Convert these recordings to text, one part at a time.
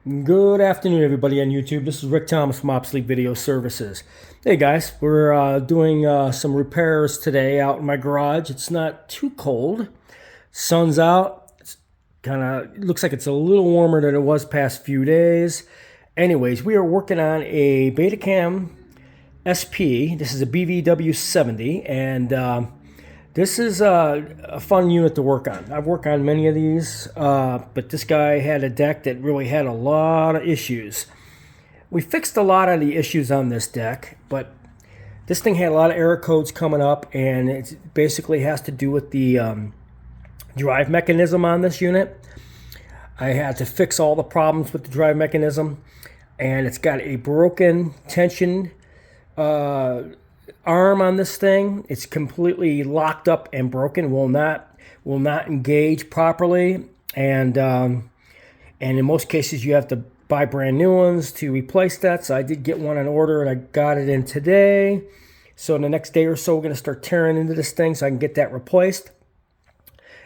Good afternoon, everybody on YouTube. This is Rick Thomas from Obsolete Video Services. Hey guys, we're doing some repairs today out in my garage. It's not too cold. Sun's out. It's kind of looks like it's a little warmer than it was past few days. Anyways, we are working on a Betacam SP. This is a Bvw-70, and this is a fun unit to work on. I've worked on many of these, but this guy had a deck that really had a lot of issues. We fixed a lot of the issues on this deck, but this thing had a lot of error codes coming up, and it basically has to do with the drive mechanism on this unit. I had to fix all the problems with the drive mechanism, and it's got a broken tension arm on this thing. It's completely locked up and broken, will not engage properly, and in most cases you have to buy brand new ones to replace that. So I did get one on order, and I got it in today. So in the next day or so we're going to start tearing into this thing so I can get that replaced.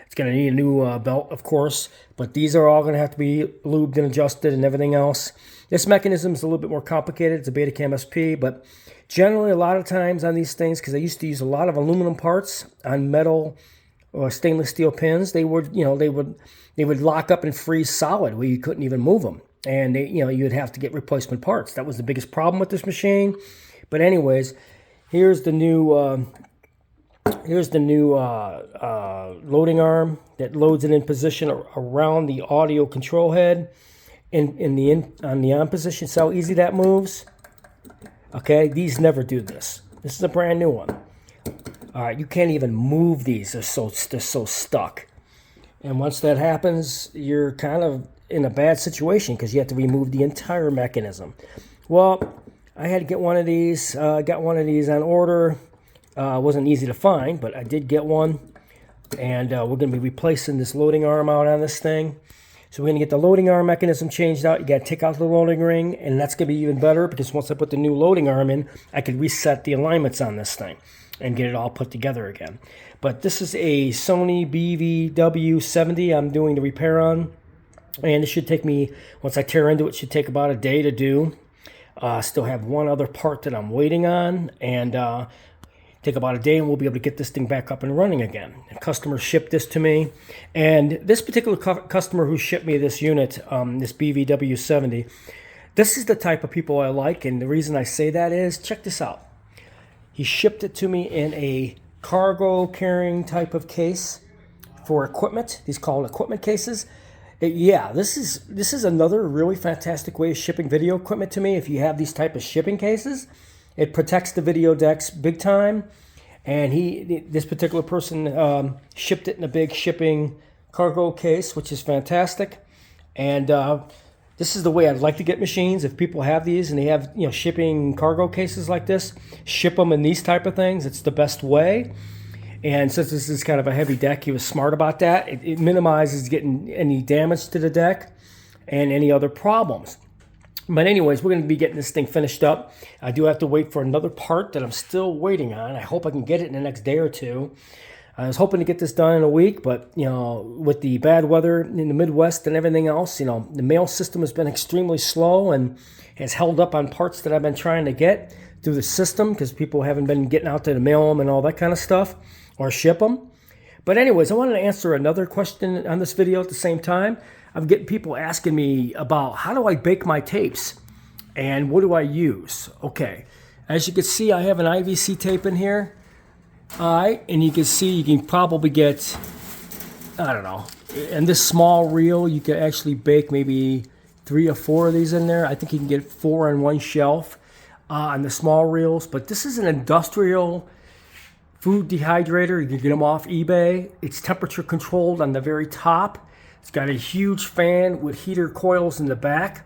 It's going to need a new belt, of course, but these are all going to have to be lubed and adjusted and everything else. This mechanism is a little bit more complicated. It's a Betacam SP, but generally a lot of times on these things, because I used to use a lot of aluminum parts on metal or stainless steel pins, they would lock up and freeze solid where you couldn't even move them, and you'd have to get replacement parts. That was the biggest problem with this machine. But anyways, here's the new loading arm that loads it in position around the audio control head on the on position. See how easy that moves? Okay, these never do this. This is a brand new one. All right, you can't even move these. They're so stuck. And once that happens, you're kind of in a bad situation because you have to remove the entire mechanism. Well, I had to get one of these. Got one of these on order. Wasn't easy to find, but I did get one. And we're going to be replacing this loading arm out on this thing. So we're going to get the loading arm mechanism changed out. You got to take out the loading ring, and that's going to be even better because once I put the new loading arm in, I could reset the alignments on this thing and get it all put together again. But this is a Sony Bvw-70 I'm doing the repair on, and it should take me, once I tear into it, should take about a day to do. Still have one other part that I'm waiting on, and take about a day, and we'll be able to get this thing back up and running again. The customer shipped this to me, and this particular customer who shipped me this unit, this Bvw-70, this is the type of people I like, and the reason I say that is, check this out. He shipped it to me in a cargo carrying type of case for equipment. These called equipment cases. This is another really fantastic way of shipping video equipment to me. If you have these type of shipping cases, it protects the video decks big time, and this particular person shipped it in a big shipping cargo case, which is fantastic. And this is the way I'd like to get machines. If people have these and they have shipping cargo cases like this, ship them in these type of things. It's the best way. And since this is kind of a heavy deck, he was smart about that. It minimizes getting any damage to the deck and any other problems. But anyways, we're going to be getting this thing finished up. I do have to wait for another part that I'm still waiting on. I hope I can get it in the next day or two. I was hoping to get this done in a week, but with the bad weather in the Midwest and everything else, the mail system has been extremely slow and has held up on parts that I've been trying to get through the system because people haven't been getting out there to mail them and all that kind of stuff or ship them. But anyways, I wanted to answer another question on this video at the same time. I'm getting people asking me about how do I bake my tapes and what do I use. Okay, as you can see, I have an IVC tape in here. All right, and you can see you can probably get, I don't know, in this small reel you can actually bake maybe 3 or 4 of these in there. I think you can get 4 on one shelf on the small reels. But this is an industrial food dehydrator. You can get them off eBay. It's temperature controlled on the very top. It's got a huge fan with heater coils in the back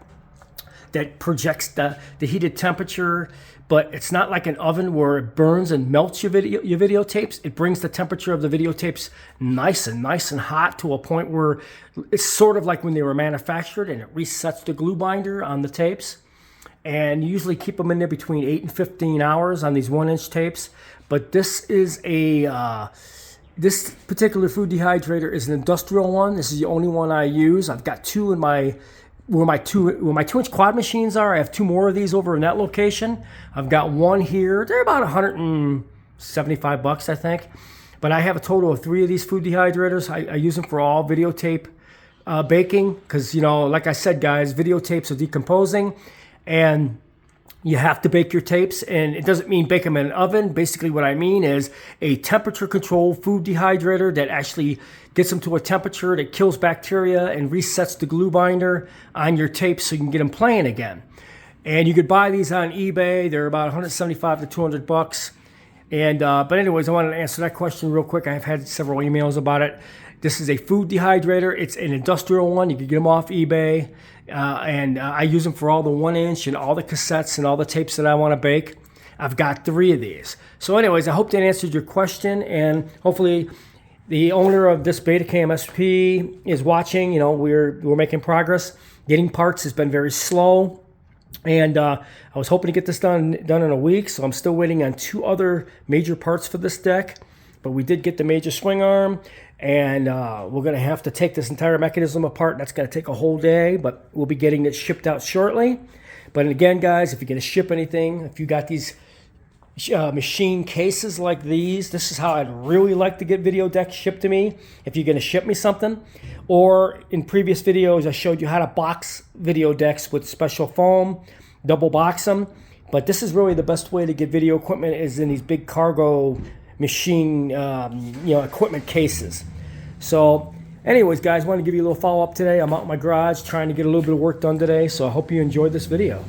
that projects the heated temperature, but it's not like an oven where it burns and melts your videotapes. It brings the temperature of the videotapes nice and hot to a point where it's sort of like when they were manufactured, and it resets the glue binder on the tapes. And you usually keep them in there between 8 and 15 hours on these 1-inch tapes. But this is this particular food dehydrator is an industrial one. This is the only one I use. I've got 2 in my where my 2-inch quad machines are. I have 2 more of these over in that location. I've got one here. They're about $175, I think. But I have a total of 3 of these food dehydrators. I use them for all videotape baking because, you know, like I said, guys, videotapes are decomposing, and you have to bake your tapes, and it doesn't mean bake them in an oven. Basically what I mean is a temperature-controlled food dehydrator that actually gets them to a temperature that kills bacteria and resets the glue binder on your tapes so you can get them playing again. And you could buy these on eBay. They're about 175 to 200 bucks. And but anyways, I wanted to answer that question real quick. I've had several emails about it. This is a food dehydrator. It's an industrial one. You can get them off eBay. And I use them for all the 1-inch and all the cassettes and all the tapes that I want to bake. I've got 3 of these. So anyways, I hope that answered your question, and hopefully the owner of this Betacam SP is watching. You know, we're making progress. Getting parts has been very slow, and I was hoping to get this done in a week, so I'm still waiting on 2 other major parts for this deck. But we did get the major swing arm, and we're going to have to take this entire mechanism apart. That's going to take a whole day, but we'll be getting it shipped out shortly. But again, guys, if you're going to ship anything, if you got these machine cases like these, this is how I'd really like to get video decks shipped to me if you're going to ship me something. Or in previous videos, I showed you how to box video decks with special foam, double box them. But this is really the best way to get video equipment, is in these big cargo machine equipment cases. So anyways, guys, I want to give you a little follow-up today. I'm out in my garage trying to get a little bit of work done today, so I hope you enjoyed this video.